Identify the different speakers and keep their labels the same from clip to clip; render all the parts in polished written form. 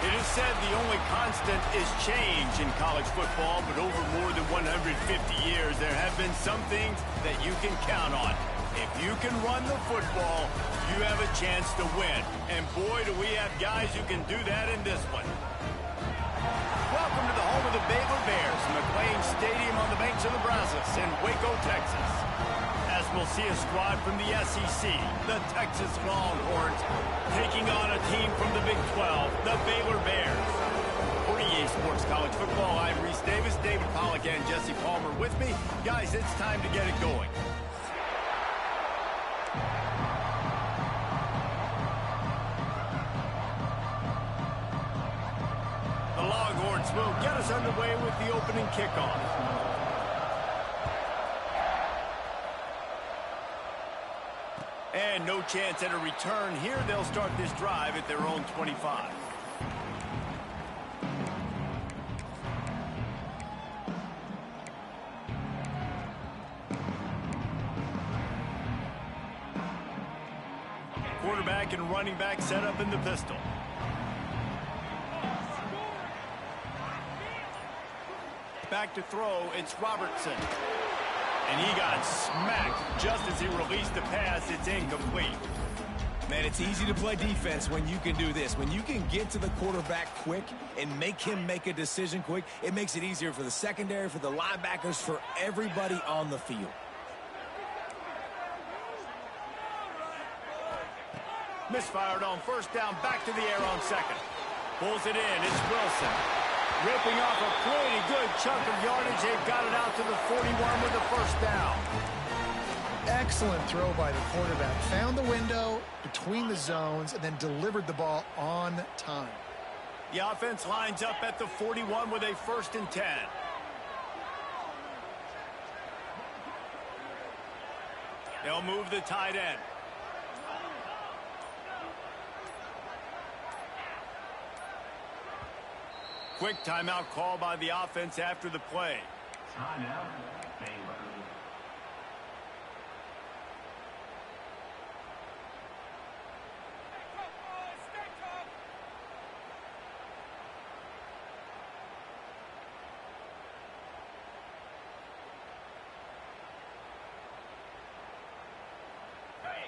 Speaker 1: It is said the only constant is change in college football, but over more than 150 years, there have been some things that you can count on. If you can run the football, you have a chance to win. And boy, do we have guys who can do that in this one. Welcome to the home of the Baylor Bears, McLean Stadium on the banks of the Brazos in Waco, Texas. As we'll see a squad from the SEC, the Texas Longhorns, taking on a team from the Big 12, the Baylor Bears. For EA Sports College Football, I'm Reese Davis, David Pollack, and Jesse Palmer with me. Guys, it's time to get it going. The Longhorns will get us underway with the opening kickoff. And no chance at a return here. They'll start this drive at their own 25. Quarterback and running back set up in the pistol. Back to throw, it's Robertson. And he got smacked just as he released the pass. It's incomplete.
Speaker 2: Man, it's easy to play defense when you can do this. When you can get to the quarterback quick and make him make a decision quick, it makes it easier for the secondary, for the linebackers, for everybody on the field.
Speaker 1: Misfired on first down, back to the air on second. Pulls it in, it's Wilson. Ripping off a pretty good chunk of yardage. They've got it out to the 41 with the first down.
Speaker 3: Excellent throw by the quarterback. Found the window between the zones and then delivered the ball on time.
Speaker 1: The offense lines up at the 41 with a 1st and 10. They'll move the tight end. Quick timeout call by the offense after the play.
Speaker 4: Timeout, Baylor.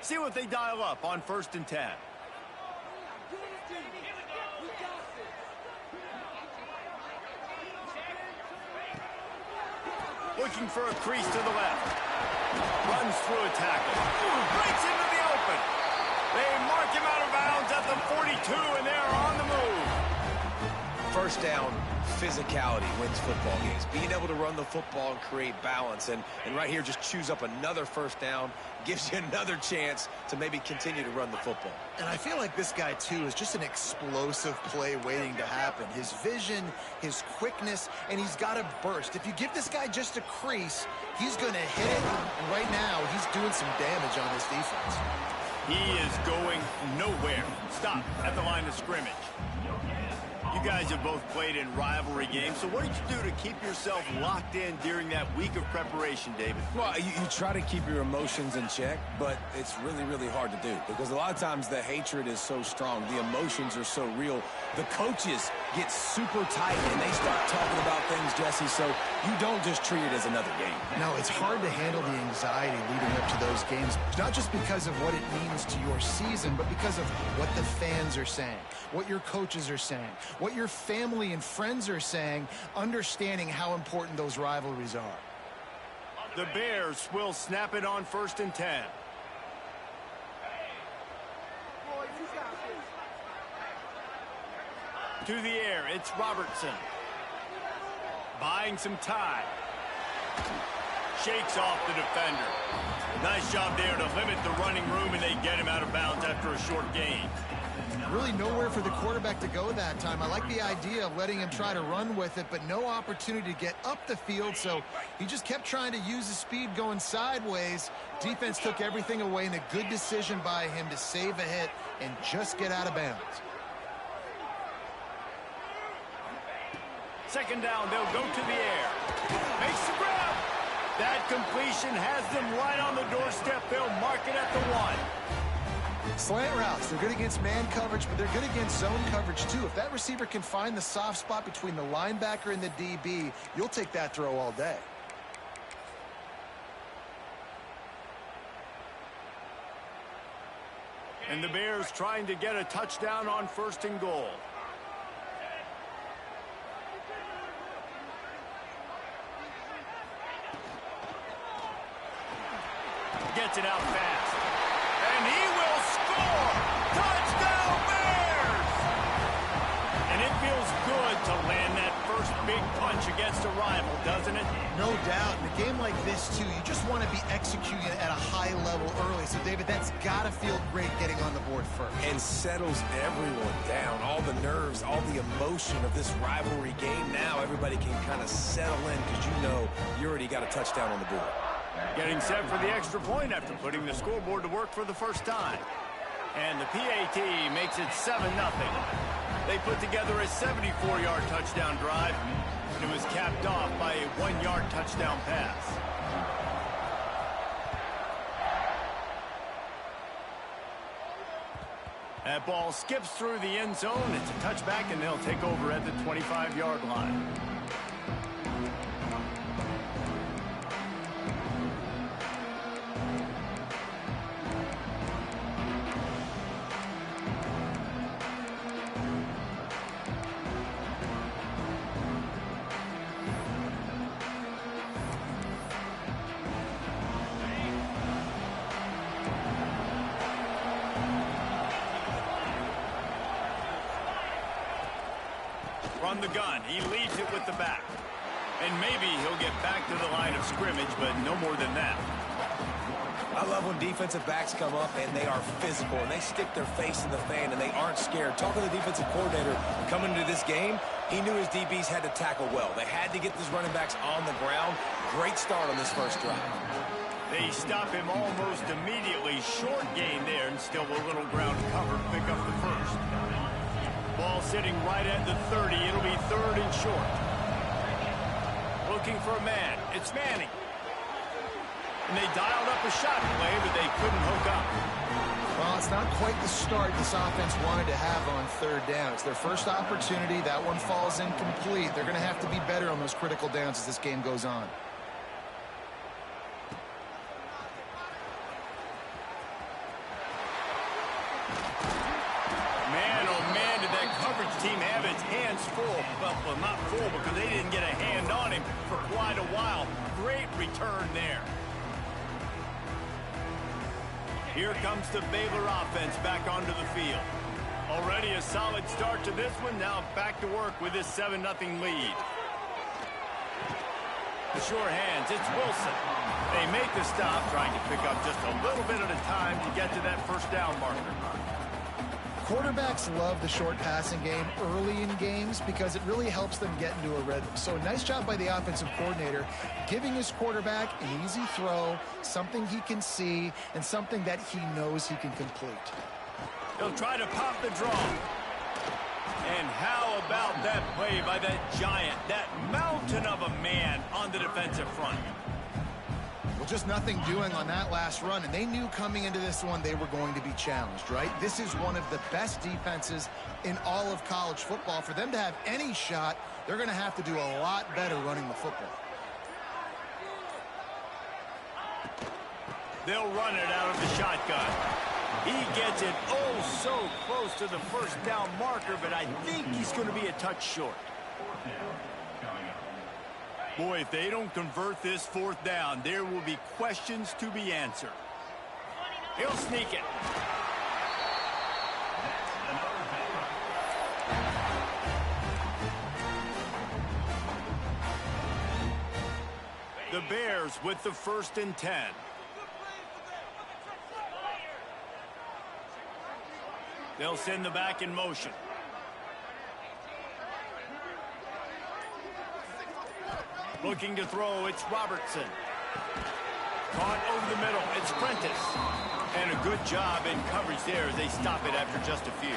Speaker 1: See what they dial up on 1st and 10. Looking for a crease to the left. Runs through a tackle. Breaks into the open. They mark him out of bounds at the 42, and they're on the move.
Speaker 2: First down, physicality wins football games. Being able to run the football and create balance. And right here, just choose up another first down. Gives you another chance to maybe continue to run the football.
Speaker 3: And I feel like this guy, too, is just an explosive play waiting to happen. His vision, his quickness, and he's got a burst. If you give this guy just a crease, he's going to hit it. And right now, he's doing some damage on this defense.
Speaker 1: He is going nowhere. Stop at the line of scrimmage. You guys have both played in rivalry games, so what did you do to keep yourself locked in during that week of preparation, David?
Speaker 2: Well, you try to keep your emotions in check, but it's really, really hard to do because a lot of times the hatred is so strong. The emotions are so real. The coaches get super tight and they start talking about things, Jesse, so you don't just treat it as another game.
Speaker 3: No, it's hard to handle the anxiety leading up to those games, not just because of what it means to your season, but because of what the fans are saying, what your coaches are saying, what your family and friends are saying, understanding how important those rivalries are.
Speaker 1: The Bears will snap it on 1st and 10. To the air, it's Robertson. Buying some time. Shakes off the defender. Nice job there to limit the running room, and they get him out of bounds after a short gain.
Speaker 3: Really nowhere for the quarterback to go that time. I like the idea of letting him try to run with it, but no opportunity to get up the field, so he just kept trying to use his speed going sideways. Defense took everything away, and a good decision by him to save a hit and just get out of bounds.
Speaker 1: Second down, they'll go to the air. Makes the grab. That completion has them right on the doorstep. They'll mark it at the 1.
Speaker 3: Slant routes, they're good against man coverage, but they're good against zone coverage too. If that receiver can find the soft spot between the linebacker and the DB, you'll take that throw all day.
Speaker 1: And the Bears trying to get a touchdown on 1st and goal. Gets it out fast. And he will score! Touchdown Bears! And it feels good to land that first big punch against a rival, doesn't it?
Speaker 3: No doubt. In a game like this, too, you just want to be executing at a high level early. So, David, that's got to feel great getting on the board first.
Speaker 2: And settles everyone down. All the nerves, all the emotion of this rivalry game. Now everybody can kind of settle in because you know you already got a touchdown on the board.
Speaker 1: Getting set for the extra point after putting the scoreboard to work for the first time. And the PAT makes it 7-0. They put together a 74-yard touchdown drive, and it was capped off by a 1-yard touchdown pass. That ball skips through the end zone. It's a touchback, and they'll take over at the 25-yard line. From the gun, he leads it with the back. And maybe he'll get back to the line of scrimmage, but no more than that.
Speaker 2: I love when defensive backs come up and they are physical and they stick their face in the fan and they aren't scared. Talking to the defensive coordinator coming into this game, he knew his DBs had to tackle well. They had to get these running backs on the ground. Great start on this first drive.
Speaker 1: They stop him almost immediately. Short gain there, and still a little ground cover. Pick up the first. Ball sitting right at the 30. It'll be 3rd and short. Looking for a man. It's Manning. And they dialed up a shot play, but they couldn't hook up.
Speaker 3: Well, it's not quite the start this offense wanted to have on 3rd down. It's their first opportunity. That one falls incomplete. They're going to have to be better on those critical downs as this game goes on.
Speaker 1: Team have its hands full. Well, not full because they didn't get a hand on him for quite a while. Great return there. Here comes the Baylor offense back onto the field. Already a solid start to this one. Now back to work with this 7-0 lead. The sure hands, it's Wilson. They make the stop, trying to pick up just a little bit at a time to get to that first down marker.
Speaker 3: Quarterbacks love the short passing game early in games because it really helps them get into a rhythm. So nice job by the offensive coordinator giving his quarterback an easy throw, something he can see, and something that he knows he can complete.
Speaker 1: He'll try to pop the draw. And how about that play by that giant, that mountain of a man on the defensive front?
Speaker 3: Well, just nothing doing on that last run, and they knew coming into this one they were going to be challenged, right? This is one of the best defenses in all of college football. For them to have any shot, they're going to have to do a lot better running the football.
Speaker 1: They'll run it out of the shotgun. He gets it oh so close to the first down marker, but I think he's going to be a touch short. Boy, if they don't convert this 4th down, there will be questions to be answered. He'll sneak it. The Bears with the 1st and 10. They'll send the back in motion. Looking to throw, it's Robertson. Caught over the middle, it's Prentice. And a good job in coverage there as they stop it after just a few.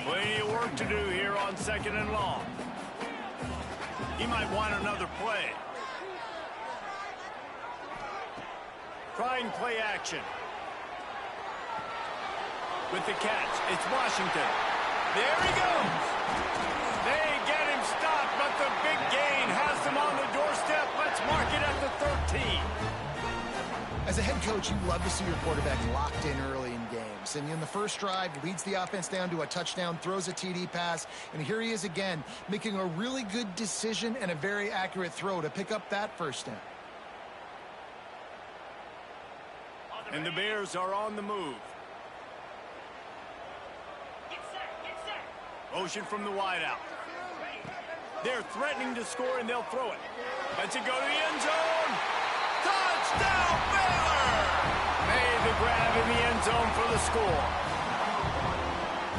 Speaker 1: Plenty of work to do here on 2nd and long. He might want another play. Trying play action. with the catch. It's Washington. There he goes. They get him stopped, but the big gain has them on the doorstep. Let's mark it at the 13.
Speaker 3: As a head coach, you love to see your quarterback locked in early in games. And in the first drive, leads the offense down to a touchdown, throws a TD pass, and here he is again, making a really good decision and a very accurate throw to pick up that first down.
Speaker 1: And the Bears are on the move. Motion from the wideout. They're threatening to score, and they'll throw it. Lets it go to the end zone. Touchdown, Baylor! Made the grab in the end zone for the score.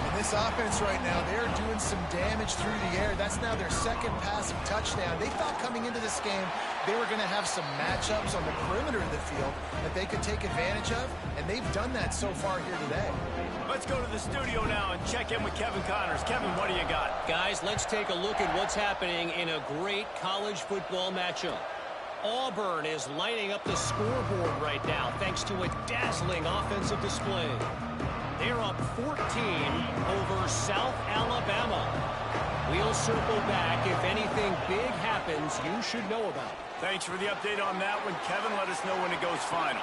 Speaker 3: And this offense right now, they're doing some damage through the air. That's now their second passing touchdown. They thought coming into this game they were going to have some matchups on the perimeter of the field that they could take advantage of, and they've done that so far here today.
Speaker 1: Let's go to the studio now and check in with Kevin Connors. Kevin, what do you got?
Speaker 5: Guys, let's take a look at what's happening in a great college football matchup. Auburn is lining up the scoreboard right now thanks to a dazzling offensive display. They're up 14 over South Alabama. We'll circle back if anything big happens you should know about.
Speaker 1: Thanks for the update on that one, Kevin. Let us know when it goes final.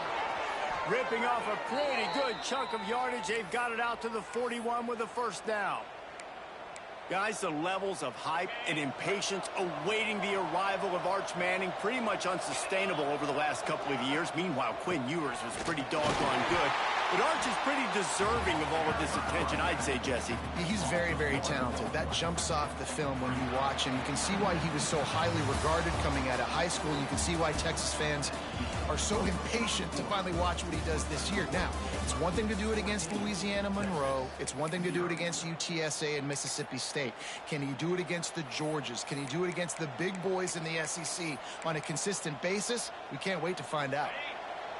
Speaker 1: Ripping off a pretty good chunk of yardage. They've got it out to the 41 with a first down. Guys, the levels of hype and impatience awaiting the arrival of Arch Manning pretty much unsustainable over the last couple of years. Meanwhile, Quinn Ewers was pretty doggone good. But Arch is pretty deserving of all of this attention, I'd say, Jesse.
Speaker 3: He's very, very talented. That jumps off the film when you watch him. You can see why he was so highly regarded coming out of high school. You can see why Texas fans are so impatient to finally watch what he does this year. Now, it's one thing to do it against Louisiana Monroe. It's one thing to do it against UTSA and Mississippi State. Can he do it against the Georgias? Can he do it against the big boys in the SEC on a consistent basis? We can't wait to find out.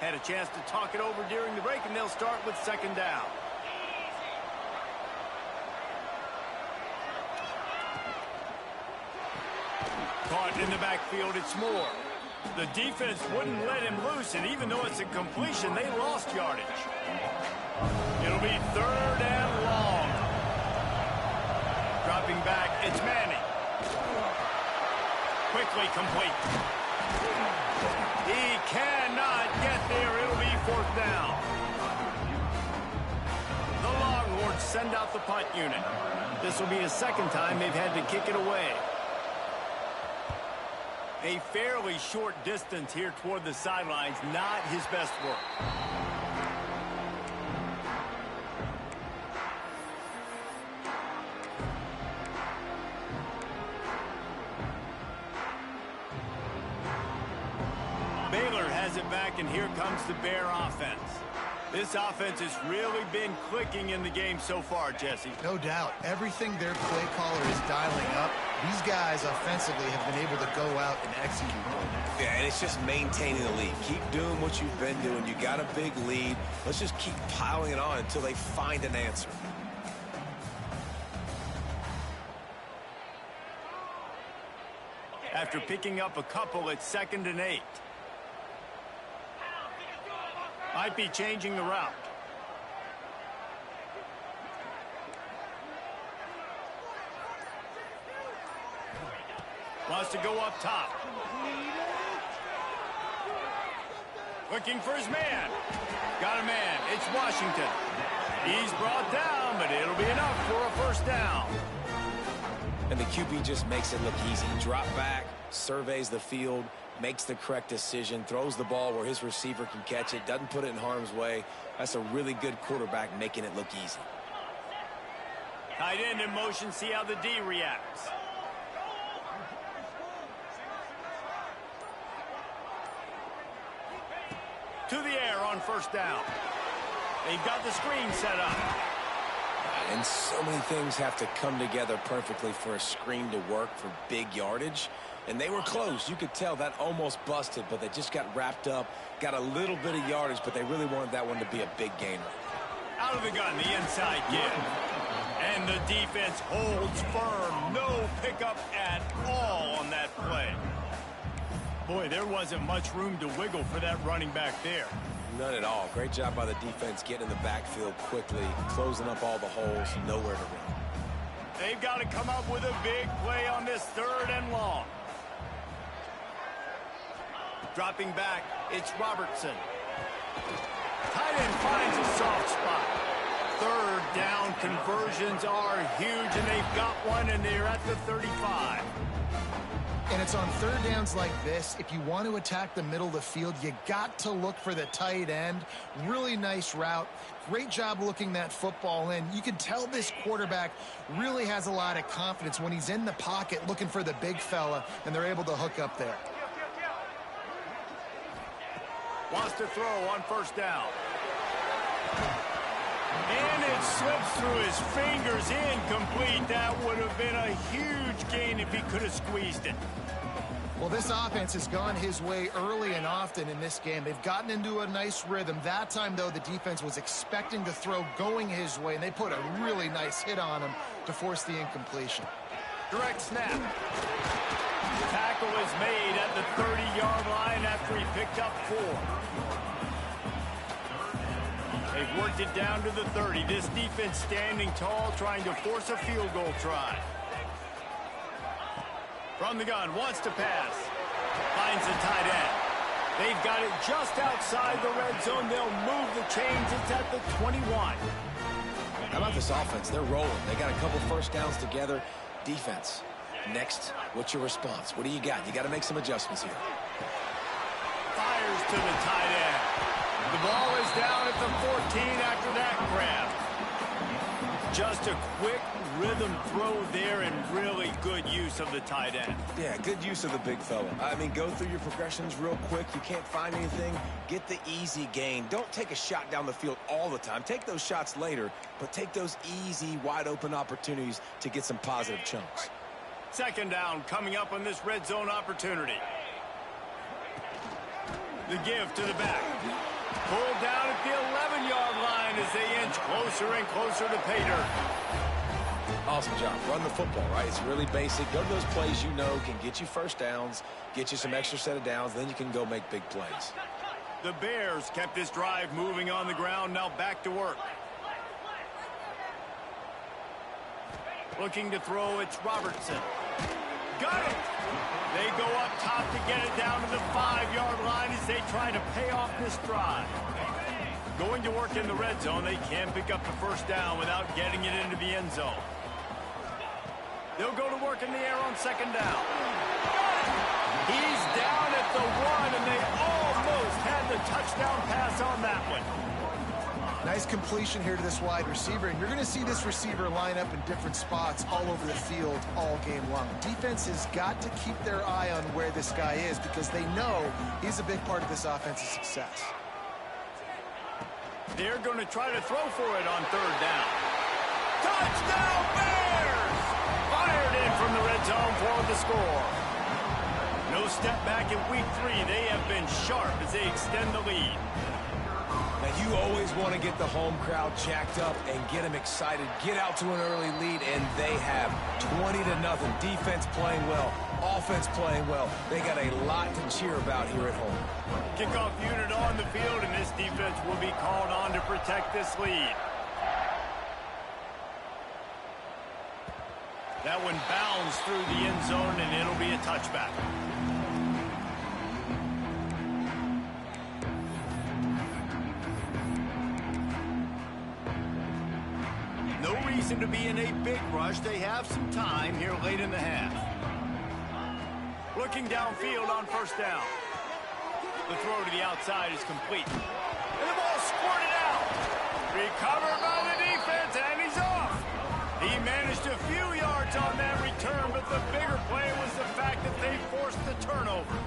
Speaker 1: Had a chance to talk it over during the break, and they'll start with second down. Caught in the backfield, it's Moore. The defense wouldn't let him loose, and even though it's a completion, they lost yardage. It'll be third and long. Dropping back, it's Manning. Quickly complete. He cannot get there. It'll be fourth down. The Longhorns send out the punt unit. This will be the second time they've had to kick it away. A fairly short distance here toward the sidelines, not his best work. Baylor has it back, and here comes the Bear offense. This offense has really been clicking in the game so far, Jesse.
Speaker 3: No doubt. Everything their play caller is dialing up, these guys offensively have been able to go out and execute.
Speaker 2: Yeah, and it's just maintaining the lead. Keep doing what you've been doing. You got a big lead. Let's just keep piling it on until they find an answer.
Speaker 1: After picking up a couple, it's 2nd and 8. Might be changing the route. Wants to go up top. Looking for his man. Got a man. It's Washington. He's brought down, but it'll be enough for a first down.
Speaker 2: And the QB just makes it look easy. Drop back, surveys the field, makes the correct decision, throws the ball where his receiver can catch it, doesn't put it in harm's way. That's a really good quarterback making it look easy.
Speaker 1: Tight end in motion, see how the D reacts. To the air on first down. They've got the screen set up.
Speaker 2: And so many things have to come together perfectly for a screen to work for big yardage. And they were close. You could tell that almost busted, but they just got wrapped up, got a little bit of yardage, but they really wanted that one to be a big gainer.
Speaker 1: Out of the gun, the inside give. And the defense holds firm. No pickup at all on that play. Boy, there wasn't much room to wiggle for that running back there.
Speaker 2: None at all. Great job by the defense getting in the backfield quickly, closing up all the holes, nowhere to run.
Speaker 1: They've got to come up with a big play on this 3rd and long. Dropping back, it's Robertson. Tight end finds a soft spot. 3rd down conversions are huge, and they've got one, and they're at the 35.
Speaker 3: And it's on 3rd downs like this. If you want to attack the middle of the field, you got to look for the tight end. Really nice route. Great job looking that football in. You can tell this quarterback really has a lot of confidence when he's in the pocket looking for the big fella, and they're able to hook up there.
Speaker 1: Wants to throw on 1st down. And it slips through his fingers, incomplete. That would have been a huge gain if he could have squeezed it.
Speaker 3: Well, this offense has gone his way early and often in this game. They've gotten into a nice rhythm. That time, though, the defense was expecting the throw going his way, and they put a really nice hit on him to force the incompletion.
Speaker 1: Direct snap. Tackle is made at the 30-yard line after he picked up 4. They've worked it down to the 30. This defense standing tall, trying to force a field goal try. From the gun, wants to pass. Finds the tight end. They've got it just outside the red zone. They'll move the chains. It's at the 21.
Speaker 2: How about this offense? They're rolling. They got a couple 1st downs together. Defense. Next, what's your response? What do you got? You got to make some adjustments here.
Speaker 1: Fires to the tight end. The ball is down at the 14 after that grab. Just a quick rhythm throw there and really good use of the tight end.
Speaker 2: Yeah, good use of the big fella. I mean, go through your progressions real quick. You can't find anything. Get the easy gain. Don't take a shot down the field all the time. Take those shots later, but take those easy, wide-open opportunities to get some positive chunks.
Speaker 1: 2nd down coming up on this red zone opportunity. The give to the back. Pulled down at the 11-yard line as they inch closer and closer to pay dirt.
Speaker 2: Awesome job. Run the football, right? It's really basic. Go to those plays you know can get you 1st downs, get you some extra set of downs, then you can go make big plays.
Speaker 1: The Bears kept this drive moving on the ground, now back to work. Looking to throw, it's Robertson. Got it! They go up top to get it down to the 5-yard line as they try to pay off this drive. Going to work in the red zone, they can pick up the 1st down without getting it into the end zone. They'll go to work in the air on 2nd down. He's down at the 1, and they almost had the touchdown pass on that one.
Speaker 3: Nice completion here to this wide receiver, and you're going to see this receiver line up in different spots all over the field all game long. Defense has got to keep their eye on where this guy is because they know he's a big part of this offense's success.
Speaker 1: They're going to try to throw for it on 3rd down. Touchdown Bears! Fired in from the red zone for the score. No step back in week 3. They have been sharp as they extend the lead.
Speaker 2: Now, you always want to get the home crowd jacked up and get them excited. Get out to an early lead, and they have 20-0. Defense playing well, offense playing well. They got a lot to cheer about here at home.
Speaker 1: Kickoff unit on the field, and this defense will be called on to protect this lead. That one bounds through the end zone, and it'll be a touchback. No reason to be in a big rush. They have some time here late in the half. Looking downfield on 1st down. The throw to the outside is complete. And the ball squirted out. Recovered by the defense, and he's off. He managed a few yards on that return, but the bigger play was the fact that they forced the turnover.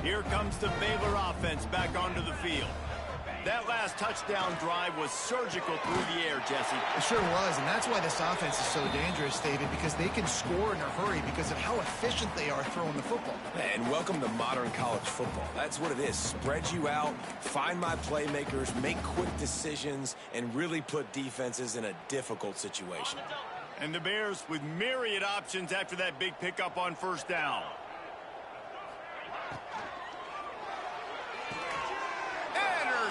Speaker 1: Here comes the Baylor offense back onto the field. That last touchdown drive was surgical through the air, Jesse.
Speaker 3: It sure was, and that's why this offense is so dangerous, David, because they can score in a hurry because of how efficient they are throwing the football.
Speaker 2: And welcome to modern college football. That's what it is. Spread you out, find my playmakers, make quick decisions, and really put defenses in a difficult situation.
Speaker 1: And the Bears with myriad options after that big pickup on 1st down.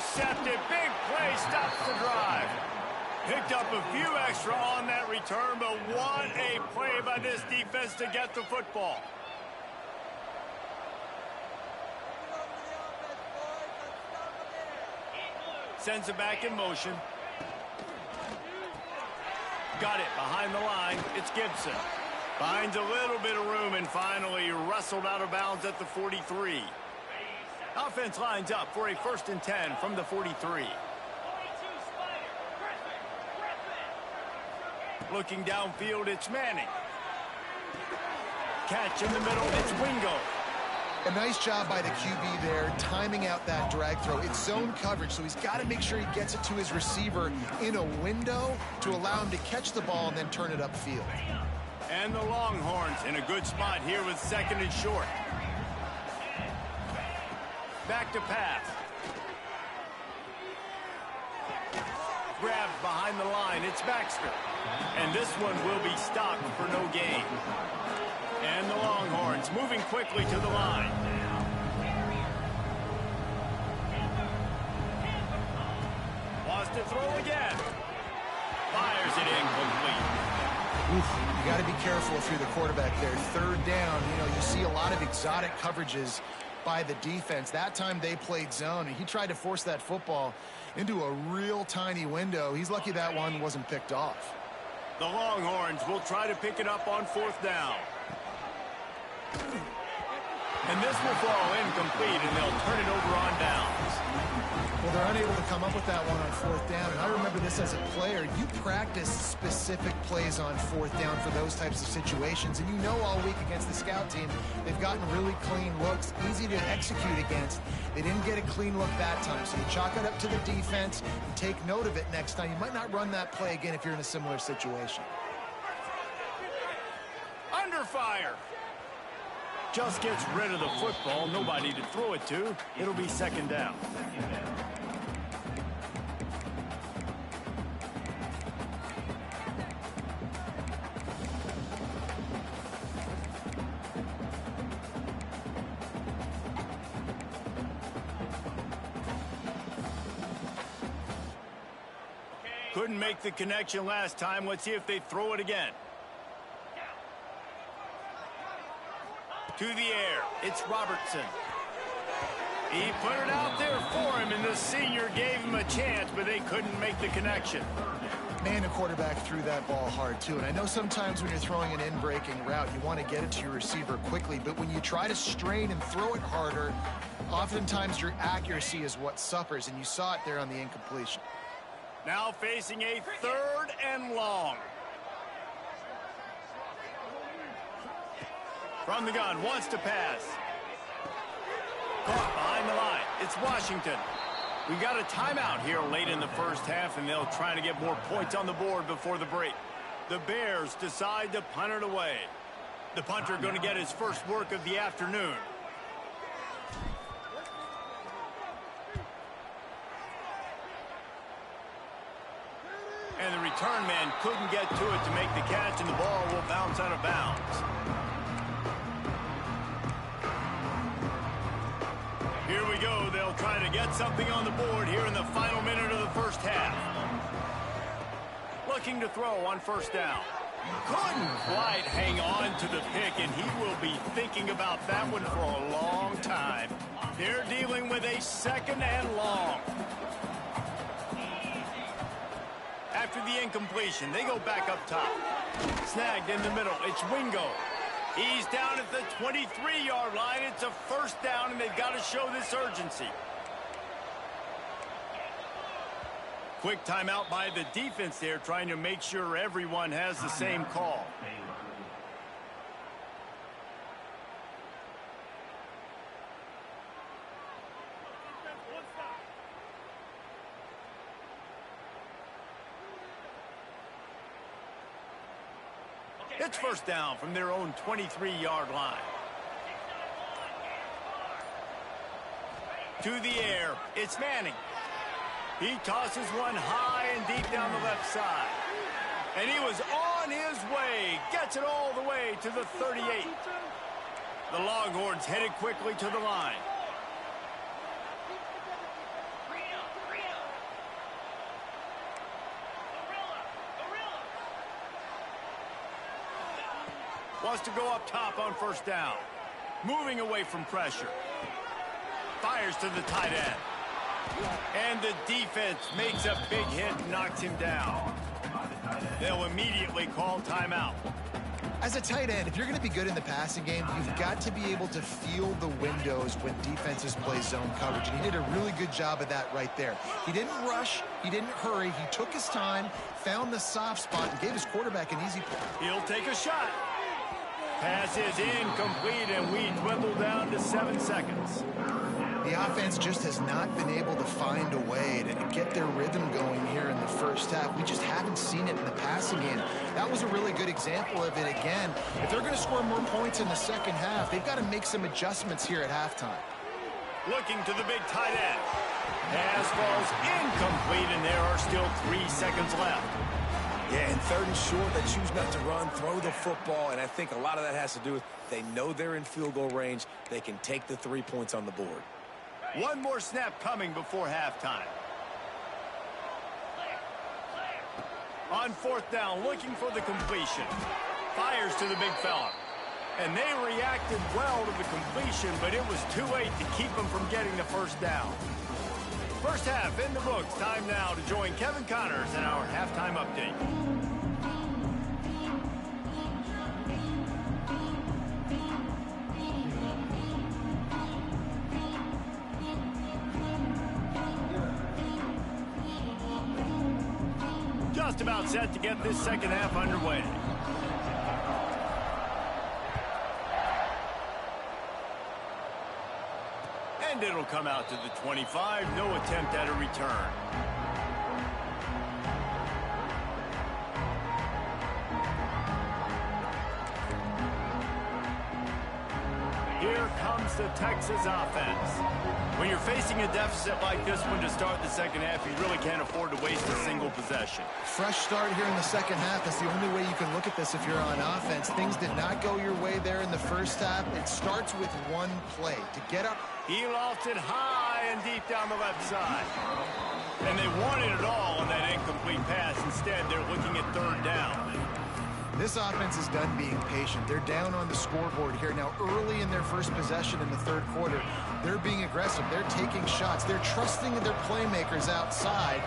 Speaker 1: intercepted. Big play stops the drive. Picked up a few extra on that return, but what a play by this defense to get the football. Sends it back in motion. Got it behind the line. It's Gibson. Finds a little bit of room and finally wrestled out of bounds at the 43. Offense lines up for a 1st and 10 from the 43. Looking downfield, it's Manning. Catch in the middle, it's Wingo.
Speaker 3: A nice job by the QB there, timing out that drag throw. It's zone coverage, so he's got to make sure he gets it to his receiver in a window to allow him to catch the ball and then turn it upfield.
Speaker 1: And the Longhorns in a good spot here with 2nd and short. Back to pass. Grabbed behind the line, it's Baxter. And this one will be stopped for no gain. And the Longhorns moving quickly to the line. Wants to throw again. Fires it incomplete.
Speaker 3: Oof, you got to be careful if you're the quarterback there. 3rd down, you see a lot of exotic coverages by the defense. That time they played zone, and he tried to force that football into a real tiny window. He's lucky that one wasn't picked off.
Speaker 1: The Longhorns will try to pick it up on 4th down. And this will fall incomplete, and they'll turn it over on downs.
Speaker 3: Well, they're unable to come up with that one on 4th down. And I remember this as a player. You practice specific plays on 4th down for those types of situations. And all week against the scout team, they've gotten really clean looks, easy to execute against. They didn't get a clean look that time. So you chalk it up to the defense and take note of it next time. You might not run that play again if you're in a similar situation.
Speaker 1: Under fire. Just gets rid of the football. Nobody to throw it to. It'll be 2nd down. Couldn't make the connection last time. Let's see if they throw it again. To the air, it's Robertson. He put it out there for him, and the senior gave him a chance, but they couldn't make the connection.
Speaker 3: Man, the quarterback threw that ball hard, too. And I know sometimes when you're throwing an in-breaking route, you want to get it to your receiver quickly. But when you try to strain and throw it harder, oftentimes your accuracy is what suffers, and you saw it there on the incompletion.
Speaker 1: Now facing a 3rd and long. From the gun, wants to pass. Caught behind the line. It's Washington. We've got a timeout here late in the 1st half, and they'll try to get more points on the board before the break. The Bears decide to punt it away. The punter going to get his first work of the afternoon. And the return man couldn't get to it to make the catch, and the ball will bounce out of bounds. Here we go. They'll try to get something on the board here in the final minute of the 1st half. Looking to throw on 1st down. Couldn't quite hang on to the pick, and he will be thinking about that one for a long time. They're dealing with a 2nd and long. After the incompletion, they go back up top. Snagged in the middle. It's Wingo. He's down at the 23-yard line. It's a 1st down, and they've got to show this urgency. Quick timeout by the defense there, trying to make sure everyone has the same call. It's 1st down from their own 23-yard line. To the air, it's Manning. He tosses one high and deep down the left side. And he was on his way, gets it all the way to the 38. The Longhorns headed quickly to the line. Wants to go up top on first down. Moving away from pressure. Fires to the tight end. And the defense makes a big hit and knocks him down. They'll immediately call timeout.
Speaker 3: As a tight end, if you're going to be good in the passing game, you've got to be able to feel the windows when defenses play zone coverage. And he did a really good job of that right there. He didn't rush. He didn't hurry. He took his time, found the soft spot, and gave his quarterback an easy play.
Speaker 1: He'll take a shot. Pass is incomplete, and we dwindle down to 7 seconds.
Speaker 3: The offense just has not been able to find a way to get their rhythm going here in the first half. We just haven't seen it in the passing game. That was a really good example of it again. If they're going to score more points in the second half, they've got to make some adjustments here at halftime.
Speaker 1: Looking to the big tight end. Pass falls incomplete, and there are still 3 seconds left.
Speaker 2: Yeah, and 3rd and short, they choose not to run, throw the football, and I think a lot of that has to do with they know they're in field goal range. They can take the 3 points on the board.
Speaker 1: One more snap coming before halftime. On 4th down, looking for the completion. Fires to the big fella. And they reacted well to the completion, but it was too late to keep them from getting the first down. First half in the books. Time now to join Kevin Connors in our halftime update. Just about set to get this second half underway. And it'll come out to the 25. No attempt at a return. Here comes the Texas offense. When you're facing a deficit like this one to start the second half, you really can't afford to waste a single possession.
Speaker 3: Fresh start here in the second half. That's the only way you can look at this if you're on offense. Things did not go your way there in the first half. It starts with one play to get up.
Speaker 1: He lofted high and deep down the left side. And they wanted it all on that incomplete pass. Instead, they're looking at 3rd down.
Speaker 3: This offense is done being patient. They're down on the scoreboard here. Now, early in their first possession in the 3rd quarter, they're being aggressive. They're taking shots. They're trusting their playmakers outside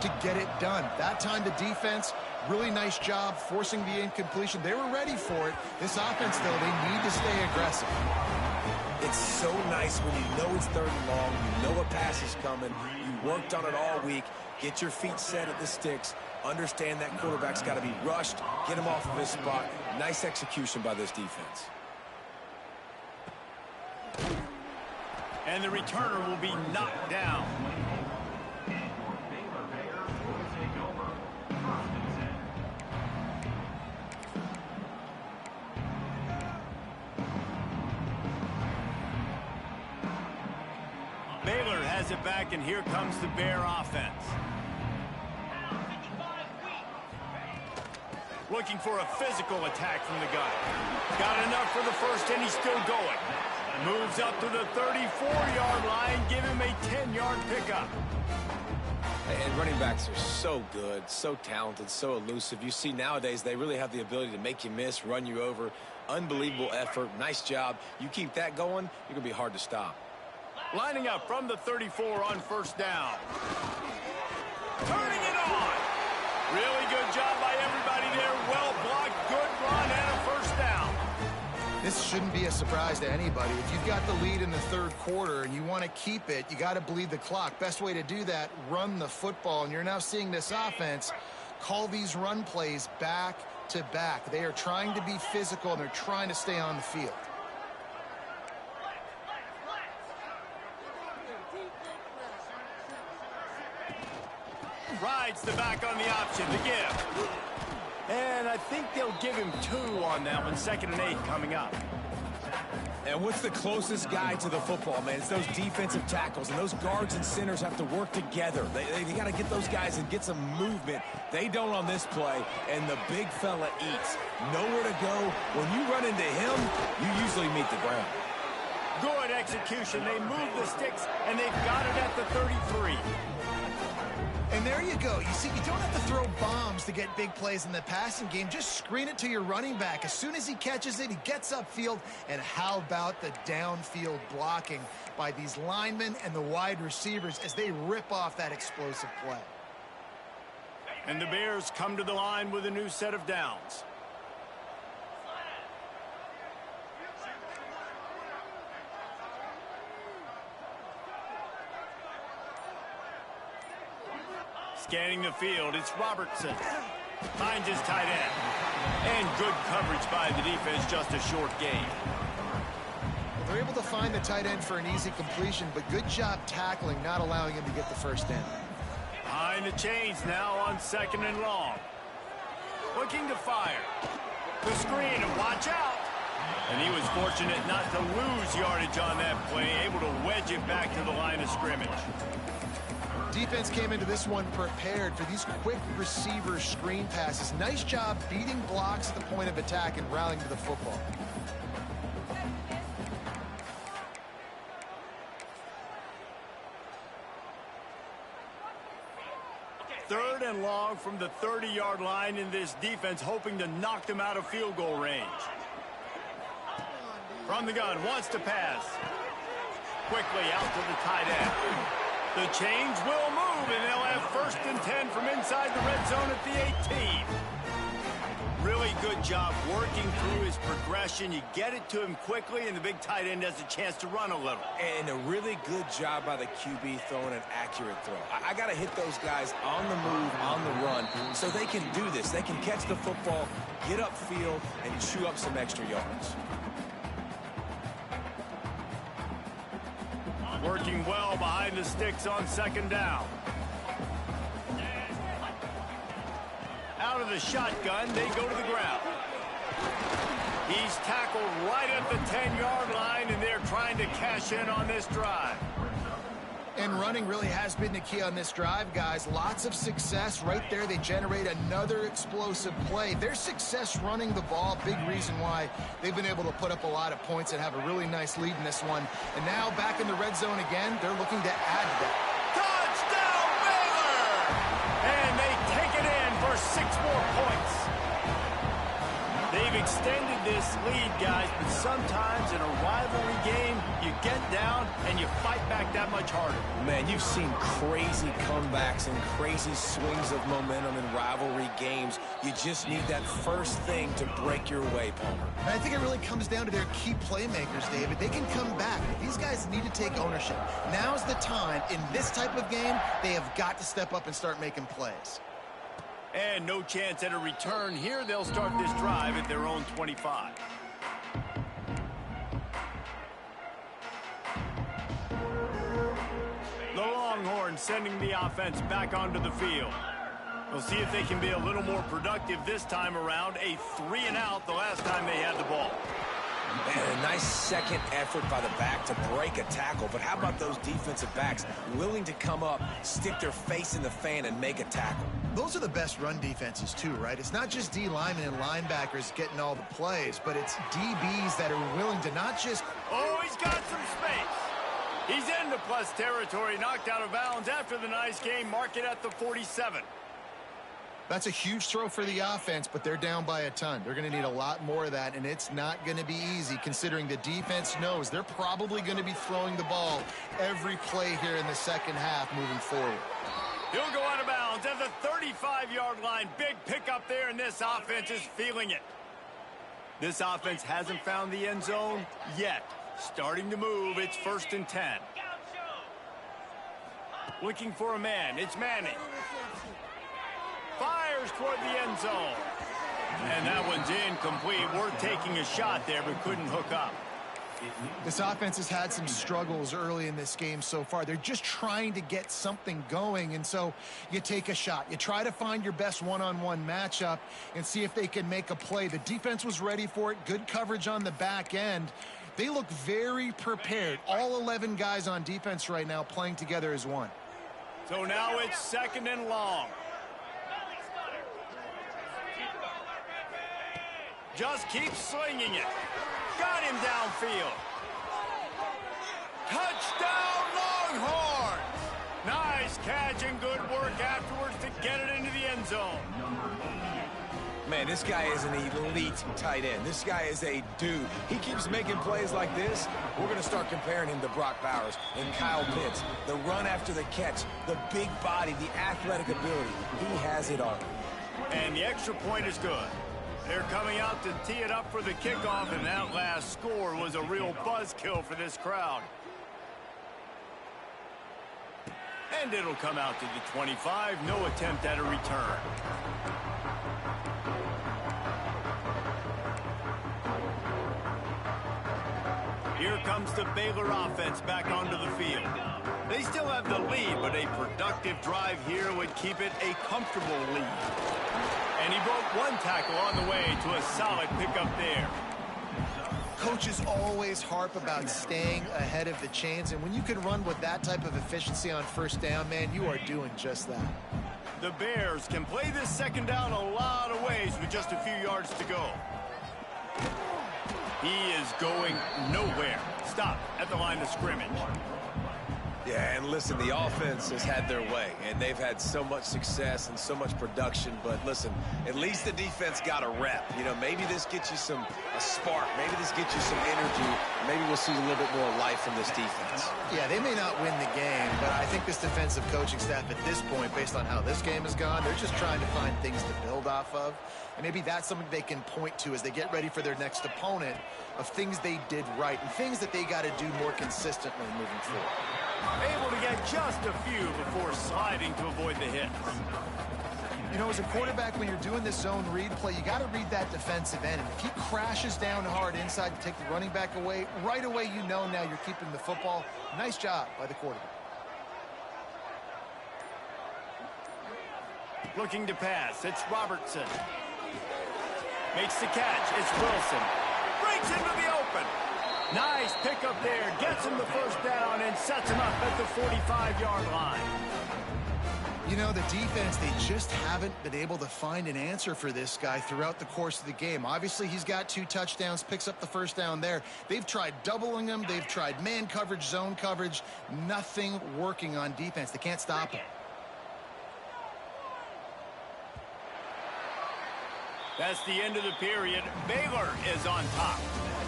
Speaker 3: to get it done. That time, the defense, really nice job forcing the incompletion. They were ready for it. This offense, though, they need to stay aggressive.
Speaker 2: It's so nice when you know it's 3rd and long, you know a pass is coming, you worked on it all week, get your feet set at the sticks, understand that quarterback's got to be rushed, get him off of his spot. Nice execution by this defense.
Speaker 1: And the returner will be knocked down. Baylor has it back, and here comes the Bear offense. Looking for a physical attack from the gun. Got enough for the first, and he's still going. Moves up to the 34-yard line. Give him a 10-yard pickup.
Speaker 2: And running backs are so good, so talented, so elusive. You see nowadays they really have the ability to make you miss, run you over. Unbelievable effort. Nice job. You keep that going, you're going to be hard to stop.
Speaker 1: Lining up from the 34 on first down. Turning it on. Really good job by everybody there. Well blocked, good run, and a first down.
Speaker 3: This shouldn't be a surprise to anybody. If you've got the lead in the 3rd quarter and you want to keep it, you got to bleed the clock. Best way to do that, run the football. And you're now seeing this offense call these run plays back to back. They are trying to be physical, and they're trying to stay on the field.
Speaker 1: Rides the back on the option to give. And I think they'll give him 2 on that one. 2nd and 8 coming up.
Speaker 2: And what's the closest guy to the football, man? It's those defensive tackles, and those guards and centers have to work together. They got to get those guys and get some movement. They don't on this play, and the big fella eats. Nowhere to go. When you run into him, you usually meet the ground.
Speaker 1: Good execution. They move the sticks, and they've got it at the 33.
Speaker 3: And there you go. You see, you don't have to throw bombs to get big plays in the passing game. Just screen it to your running back. As soon as he catches it, he gets upfield. And how about the downfield blocking by these linemen and the wide receivers as they rip off that explosive play?
Speaker 1: And the Bears come to the line with a new set of downs. Scanning the field, it's Robertson. Finds his tight end. And good coverage by the defense, just a short gain.
Speaker 3: Well, they're able to find the tight end for an easy completion, but good job tackling, not allowing him to get the first down.
Speaker 1: Behind the chains now on 2nd and long. Looking to fire. The screen, and watch out. And he was fortunate not to lose yardage on that play, able to wedge it back to the line of scrimmage.
Speaker 3: Defense came into this one prepared for these quick receiver screen passes. Nice job beating blocks at the point of attack and rallying to the football.
Speaker 1: Third and long from the 30-yard line, in this defense hoping to knock them out of field goal range. From the gun, wants to pass. Quickly out to the tight end. The chains will move, and they'll have 1st and 10 from inside the red zone at the 18. Really good job working through his progression. You get it to him quickly, and the big tight end has a chance to run a little.
Speaker 2: And a really good job by the QB throwing an accurate throw. I got to hit those guys on the move, on the run, so they can do this. They can catch the football, get upfield, and chew up some extra yards.
Speaker 1: Working well behind the sticks on 2nd down. Out of the shotgun, they go to the ground. He's tackled right at the 10-yard line, and they're trying to cash in on this drive.
Speaker 3: And running really has been the key on this drive, guys. Lots of success right there. They generate another explosive play. Their success running the ball, big reason why they've been able to put up a lot of points and have a really nice lead in this one. And now back in the red zone again, they're looking to add to that.
Speaker 1: Touchdown, Baylor! And they take it in for 6 more points. They've extended this lead, guys, but sometimes in a rivalry game, you get down and you fight back that much harder.
Speaker 2: Man, you've seen crazy comebacks and crazy swings of momentum in rivalry games. You just need that first thing to break your way, Palmer.
Speaker 3: And I think it really comes down to their key playmakers, David. They can come back, but these guys need to take ownership. Now's the time. In this type of game, they have got to step up and start making plays.
Speaker 1: And no chance at a return here. They'll start this drive at their own 25. The Longhorns sending the offense back onto the field. We'll see if they can be a little more productive this time around. A 3-and-out the last time they had the ball.
Speaker 2: Man, a nice second effort by the back to break a tackle. But how about those defensive backs willing to come up, stick their face in the fan, and make a tackle?
Speaker 3: Those are the best run defenses, too, right? It's not just D linemen and linebackers getting all the plays, but it's DBs that are willing to not just...
Speaker 1: Oh, he's got some space. He's into plus territory, knocked out of bounds after the nice game. Mark it at the 47.
Speaker 3: That's a huge throw for the offense, but they're down by a ton. They're going to need a lot more of that, and it's not going to be easy considering the defense knows they're probably going to be throwing the ball every play here in the second half moving forward.
Speaker 1: He'll go out of bounds at the 35-yard line. Big pickup there, and this offense is feeling it. This offense hasn't found the end zone yet. Starting to move. It's 1st and 10. Looking for a man. It's Manning. Fires toward the end zone. And that one's incomplete. Worth taking a shot there, but couldn't hook up.
Speaker 3: This offense has had some struggles early in this game so far. They're just trying to get something going, and so you take a shot. You try to find your best one-on-one matchup and see if they can make a play. The defense was ready for it. Good coverage on the back end. They look very prepared. All 11 guys on defense right now playing together as one.
Speaker 1: So now it's 2nd and long. Just keep slinging it. Got him downfield. Touchdown, Longhorns! Nice catch and good work afterwards to get it into the end zone.
Speaker 2: Man, this guy is an elite tight end. This guy is a dude. He keeps making plays like this. We're going to start comparing him to Brock Bowers and Kyle Pitts. The run after the catch, the big body, the athletic ability. He has it all.
Speaker 1: And the extra point is good. They're coming out to tee it up for the kickoff, and that last score was a real buzzkill for this crowd. And it'll come out to the 25. No attempt at a return. Here comes the Baylor offense back onto the field. They still have the lead, but a productive drive here would keep it a comfortable lead. And he broke one tackle on the way to a solid pickup there.
Speaker 3: Coaches always harp about staying ahead of the chains, and when you can run with that type of efficiency on first down, man, you are doing just that.
Speaker 1: The Bears can play this second down a lot of ways with just a few yards to go. He is going nowhere. Stop at the line of scrimmage.
Speaker 2: Yeah, and listen, the offense has had their way, and they've had so much success and so much production. But listen, at least the defense got a rep. You know, maybe this gets you a spark. Maybe this gets you some energy. Maybe we'll see a little bit more life from this defense.
Speaker 3: Yeah, they may not win the game, but I think this defensive coaching staff at this point, based on how this game has gone, they're just trying to find things to build off of. And maybe that's something they can point to as they get ready for their next opponent, of things they did right and things that they got to do more consistently moving forward.
Speaker 1: Able to get just a few before sliding to avoid the hits.
Speaker 3: You know, as a quarterback, when you're doing this zone read play, you got to read that defensive end. And if he crashes down hard inside to take the running back away, right away you know now you're keeping the football. Nice job by the quarterback.
Speaker 1: Looking to pass, it's Robertson. Makes the catch, it's Wilson. Breaks into the open. Nice pickup there, gets him the first down and sets him up at the 45-yard line.
Speaker 3: You know, the defense, they just haven't been able to find an answer for this guy throughout the course of the game. Obviously, he's got 2 touchdowns, picks up the first down there. They've tried doubling him. They've tried man coverage, zone coverage. Nothing working on defense. They can't stop him.
Speaker 1: That's the end of the period. Baylor is on top.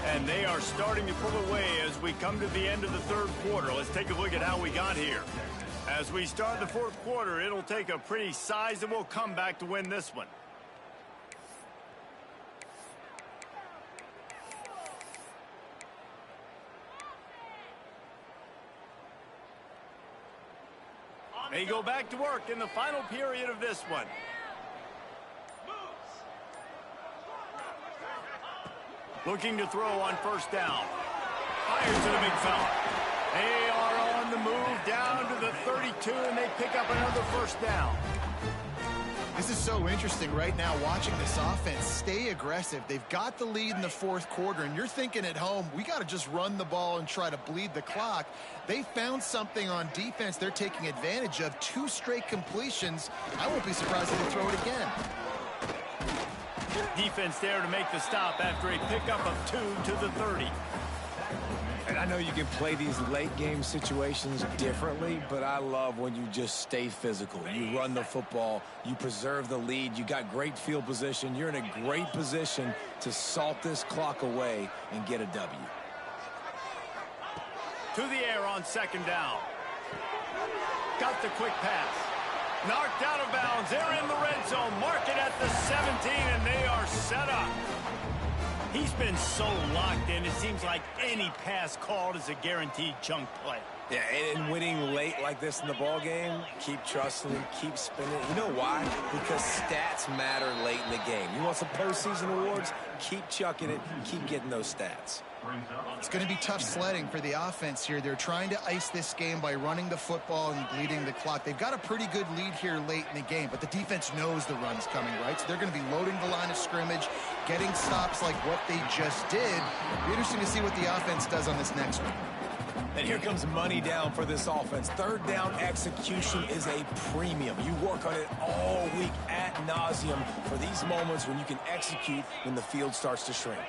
Speaker 1: And they are starting to pull away as we come to the end of the third quarter. Let's take a look at how we got here. As we start the fourth quarter, it'll take a pretty sizable comeback to win this one. They go back to work in the final period of this one. Looking to throw on first down. Fires to the big fella. They are on the move down to the 32, and they pick up another first down.
Speaker 3: This is so interesting right now, watching this offense stay aggressive. They've got the lead in the fourth quarter, and you're thinking at home, we got to just run the ball and try to bleed the clock. They found something on defense they're taking advantage of. 2 straight completions. I won't be surprised if they throw it again.
Speaker 1: Defense there to make the stop after a pickup of 2 to the 30.
Speaker 2: And I know you can play these late game situations differently, but I love when you just stay physical. You run the football, you preserve the lead, you got great field position. You're in a great position to salt this clock away and get a W.
Speaker 1: To the air on second down. Got the quick pass. Knocked out of bounds. They're in the red zone. Mark it at the 17, and they are set up. He's been so locked in, it seems like any pass called is a guaranteed chunk play.
Speaker 2: Yeah, and winning late like this in the ball game, keep trusting it, keep spinning it. You know why? Because stats matter late in the game. You want some postseason awards? Keep chucking it, keep getting those stats.
Speaker 3: It's going to be tough sledding for the offense here. They're trying to ice this game by running the football and bleeding the clock. They've got a pretty good lead here late in the game, but the defense knows the run's coming, right? So they're going to be loading the line of scrimmage, getting stops like what they just did. It'll be interesting to see what the offense does on this next one.
Speaker 2: And here comes money down for this offense. Third down execution is a premium. You work on it all week ad nauseum for these moments when you can execute when the field starts to shrink.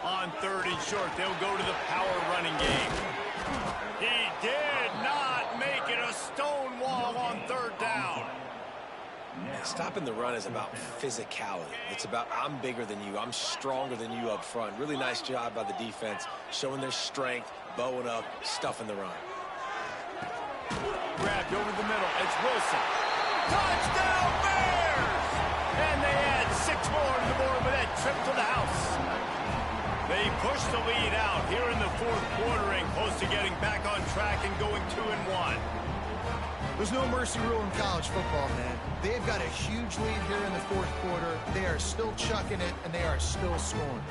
Speaker 1: On third and short, they'll go to the power running game. He did not make it a
Speaker 2: Stopping the run is about physicality. It's about I'm bigger than you. I'm stronger than you up front. Really nice job by the defense, showing their strength, bowing up, stuffing the run.
Speaker 1: Grabbed over the middle. It's Wilson. Touchdown Bears! And they add 6 more to the board with that trip to the house. They push the lead out here in the fourth quarter and close to getting back on track and going 2-1.
Speaker 3: There's no mercy rule in college football, man. They've got a huge lead here in the fourth quarter. They are still chucking it, and they are still scoring.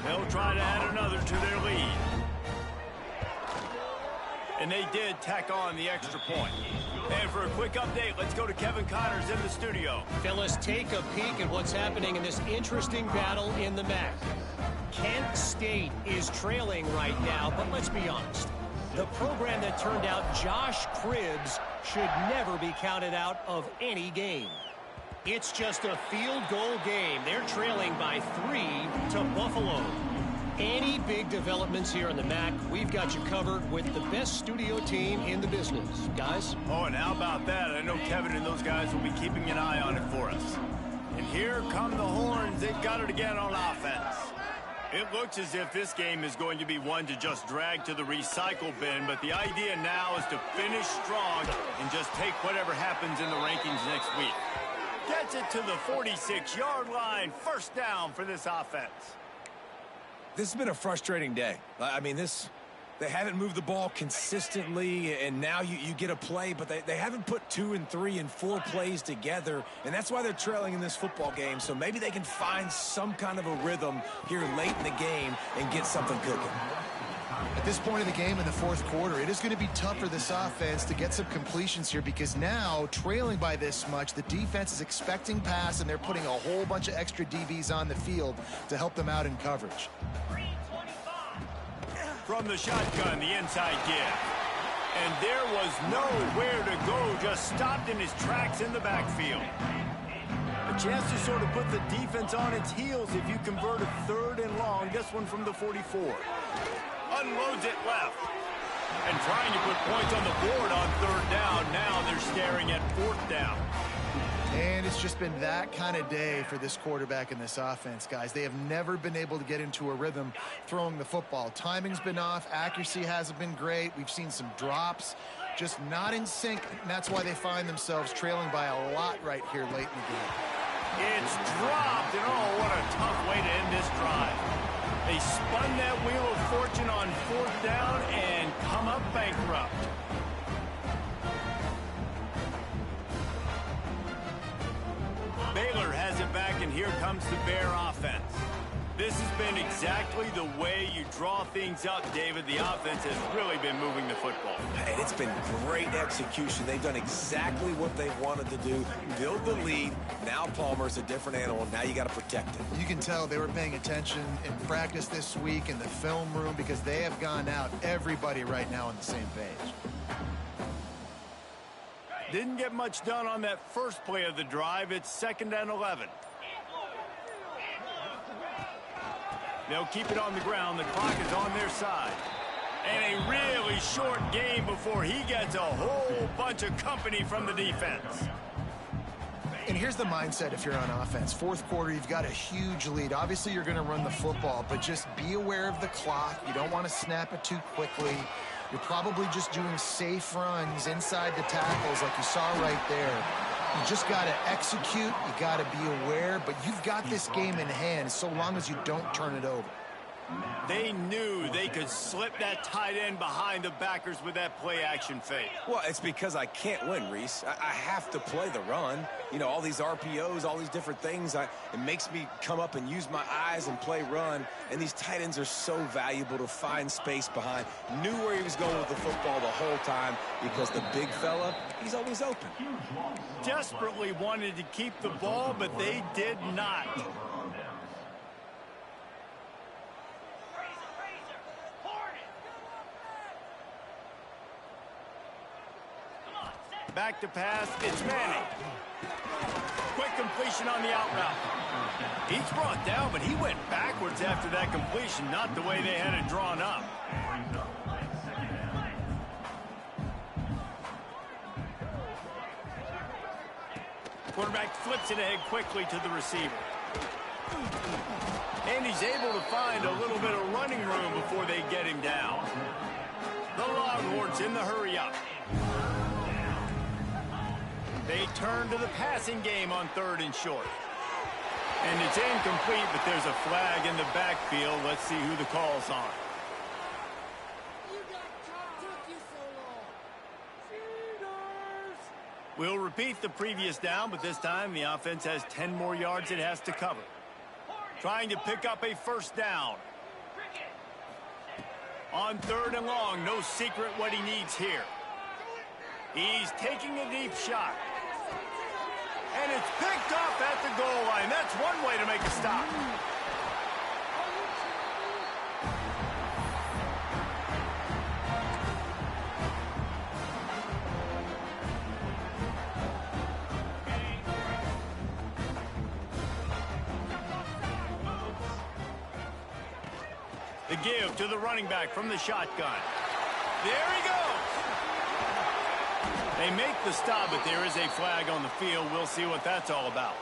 Speaker 1: They'll try to add another to their lead. And they did tack on the extra point. And for a quick update, let's go to Kevin Connors in the studio.
Speaker 5: Fellas, take a peek at what's happening in this interesting battle in the MAC. Kent State is trailing right now, but let's be honest. The program that turned out Josh Cribbs should never be counted out of any game. It's just a field goal game. They're trailing by 3 to Buffalo. Any big developments here in the MAC, we've got you covered with the best studio team in the business. Guys?
Speaker 1: Oh, and how about that? I know Kevin and those guys will be keeping an eye on it for us. And here come the horns. They've got it again on offense. It looks as if this game is going to be one to just drag to the recycle bin, but the idea now is to finish strong and just take whatever happens in the rankings next week. Gets it to the 46-yard line. First down for this offense.
Speaker 2: This has been a frustrating day. I mean, they haven't moved the ball consistently, and now you get a play, but they haven't put 2 and 3 and 4 plays together, and that's why they're trailing in this football game. So maybe they can find some kind of a rhythm here late in the game and get something cooking.
Speaker 3: At this point of the game in the fourth quarter, it is going to be tough for this offense to get some completions here because now, trailing by this much, the defense is expecting pass, and they're putting a whole bunch of extra DBs on the field to help them out in coverage.
Speaker 1: From the shotgun, the inside give. And there was nowhere to go, just stopped in his tracks in the backfield. A chance to sort of put the defense on its heels if you convert a 3rd and long. This one from the 44. Unloads it left. And trying to put points on the board on 3rd down. Now they're staring at 4th down.
Speaker 3: And it's just been that kind of day for this quarterback and this offense, guys. They have never been able to get into a rhythm throwing the football. Timing's been off. Accuracy hasn't been great. We've seen some drops, just not in sync. And that's why they find themselves trailing by a lot right here late in the game.
Speaker 1: It's dropped, and oh, what a tough way to end this drive. They spun that wheel of fortune on 4th down and come up bankrupt. Baylor has it back, and here comes the Bear offense. This has been exactly the way you draw things up, David. The offense has really been moving the football.
Speaker 2: And it's been great execution. They've done exactly what they wanted to do. Build the lead. Now Palmer's a different animal. Now you got to protect it.
Speaker 3: You can tell they were paying attention in practice this week in the film room because they have gone out, everybody right now on the same page.
Speaker 1: Didn't get much done on that first play of the drive. It's 2nd and 11. They'll keep it on the ground. The clock is on their side. And a really short game before he gets a whole bunch of company from the defense.
Speaker 3: And here's the mindset if you're on offense. Fourth quarter, you've got a huge lead. Obviously, you're going to run the football, but just be aware of the clock. You don't want to snap it too quickly. You're probably just doing safe runs inside the tackles like you saw right there. You just got to execute. You got to be aware, but you've got this game in hand so long as you don't turn it over.
Speaker 1: They knew they could slip that tight end behind the backers with that play-action fake.
Speaker 2: Well, it's because I can't win, Reese. I have to play the run. You know, all these RPOs, all these different things. It makes me come up and use my eyes and play run. And these tight ends are so valuable to find space behind. Knew where he was going with the football the whole time because the big fella, he's always open.
Speaker 1: Desperately wanted to keep the ball, but they did not. Back to pass, it's Manning. Quick completion on the out route. He's brought down, but he went backwards after that completion, not the way they had it drawn up. Quarterback flips it ahead quickly to the receiver. And he's able to find a little bit of running room before they get him down. The Longhorns in the hurry up. They turn to the passing game on 3rd and short. And it's incomplete, but there's a flag in the backfield. Let's see who the call's on. We'll repeat the previous down, but this time the offense has 10 more yards it has to cover. Trying to pick up a first down. On 3rd and long, no secret what he needs here. He's taking a deep shot. And it's picked off at the goal line. That's one way to make a stop. The give to the running back from the shotgun. There he goes. They make the stop, but there is a flag on the field. We'll see what that's all about.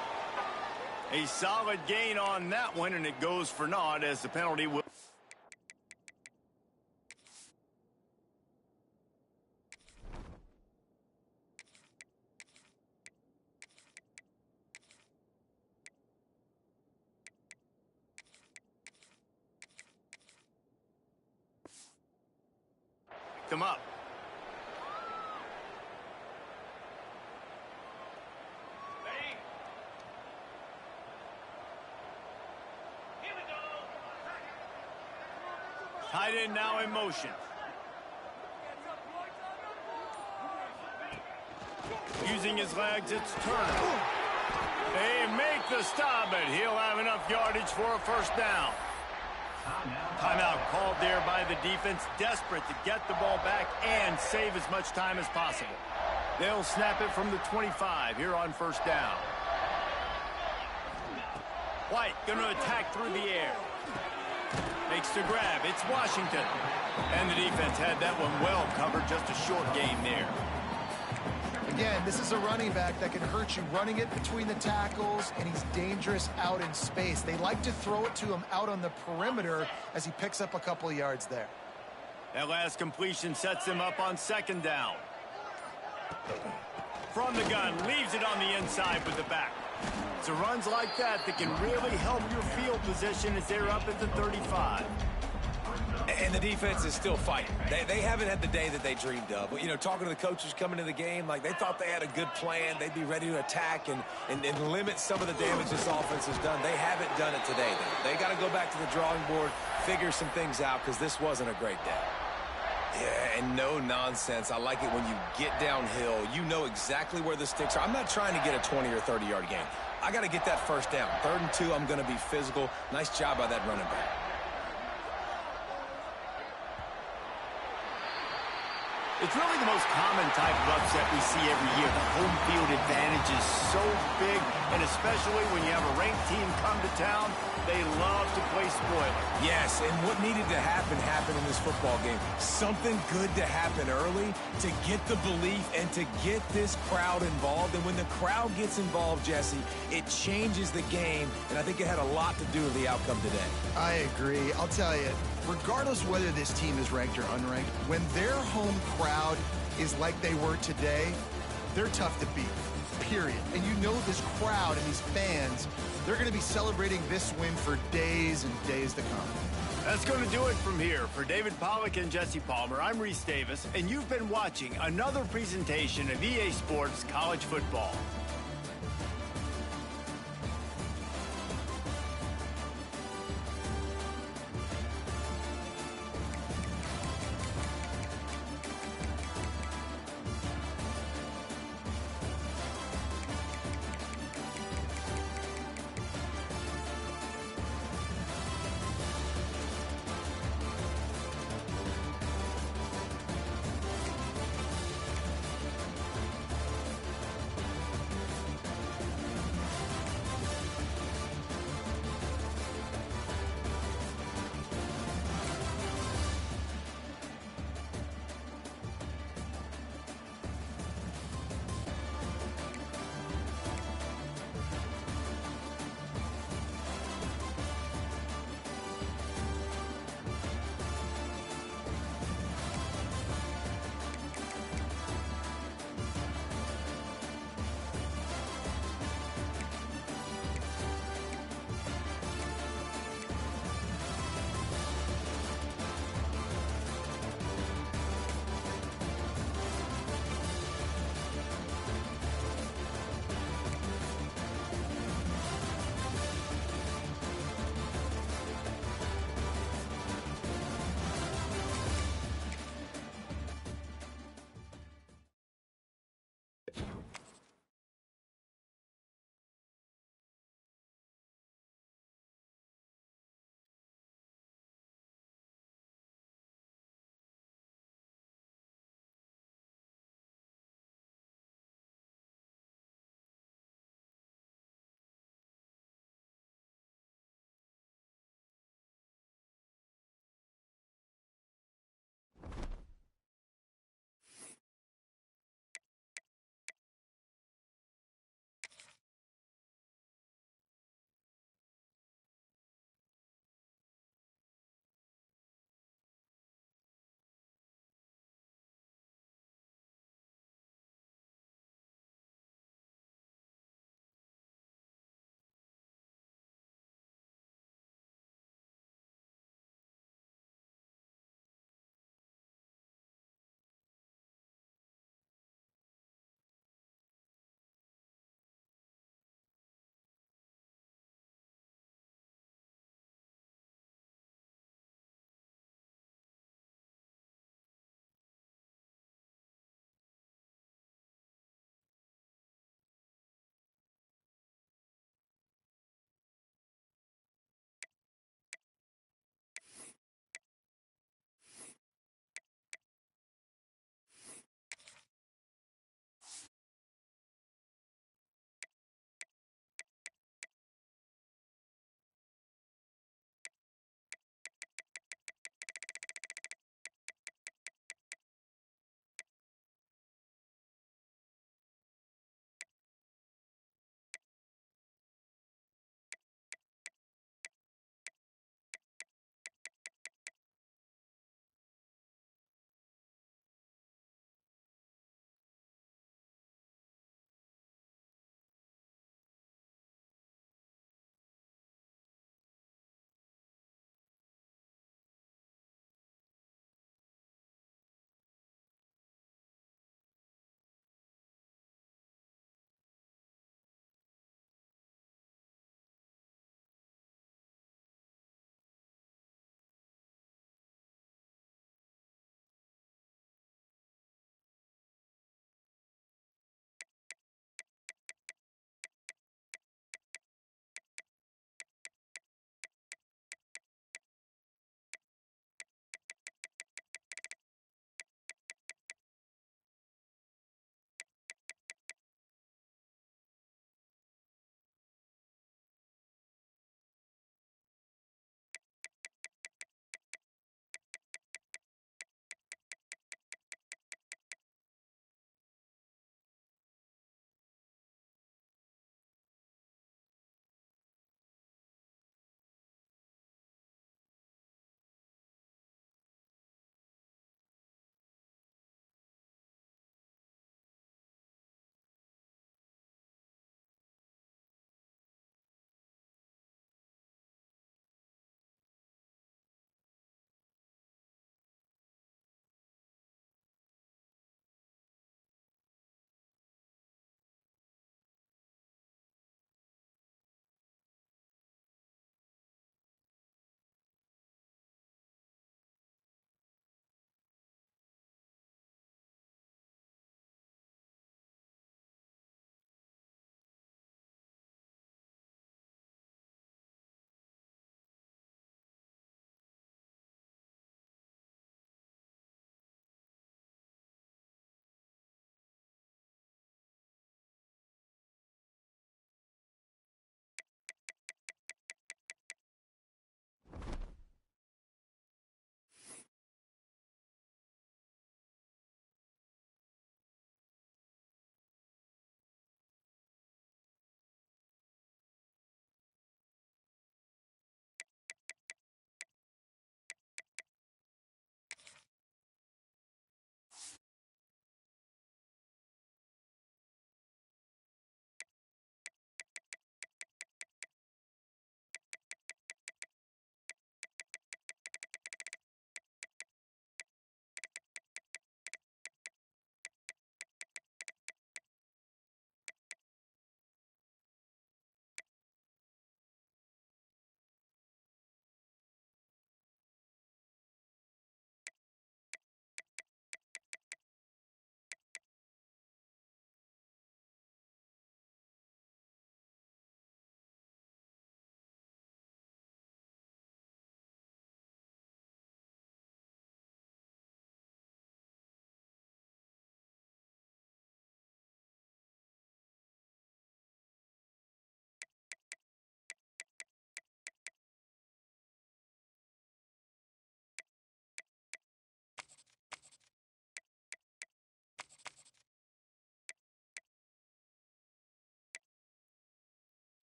Speaker 1: A solid gain on that one, and it goes for naught as the penalty will... Come up. Tight end now in motion. Using his legs, it's Turner. They make the stop, but he'll have enough yardage for a first down. Timeout called there by the defense, desperate to get the ball back and save as much time as possible. They'll snap it from the 25 here on first down. White going to attack through the air. Makes the grab. It's Washington. And the defense had that one well covered. Just a short game there.
Speaker 3: Again, this is a running back that can hurt you running it between the tackles, and he's dangerous out in space. They like to throw it to him out on the perimeter as he picks up a couple of yards there.
Speaker 1: That last completion sets him up on 2nd down. From the gun, leaves it on the inside with the back. So runs like that can really help your field position as they're up at the 35.
Speaker 2: And the defense is still fighting. They haven't had the day that they dreamed of. You know, talking to the coaches coming to the game, like they thought they had a good plan. They'd be ready to attack and limit some of the damage this offense has done. They haven't done it today, though. They got to go back to the drawing board, figure some things out, because this wasn't a great day. Yeah, and no nonsense. I like it when you get downhill. You know exactly where the sticks are. I'm not trying to get a 20 or 30-yard gain. I got to get that first down. 3rd and 2, I'm going to be physical. Nice job by that running back.
Speaker 1: It's really the most common type of upset we see every year. The home field advantage is so big, and especially when you have a ranked team come to town, they love to play spoiler.
Speaker 2: Yes, and what needed to happen happened in this football game. Something good to happen early to get the belief and to get this crowd involved. And when the crowd gets involved, Jesse, it changes the game, and I think it had a lot to do with the outcome today.
Speaker 3: I agree. I'll tell you, regardless whether this team is ranked or unranked, when their home crowd is like they were today, they're tough to beat, period. And you know this crowd and these fans, they're going to be celebrating this win for days and days to come.
Speaker 1: That's going to do it from here. For David Pollack and Jesse Palmer, I'm Reese Davis, and you've been watching another presentation of EA Sports College Football.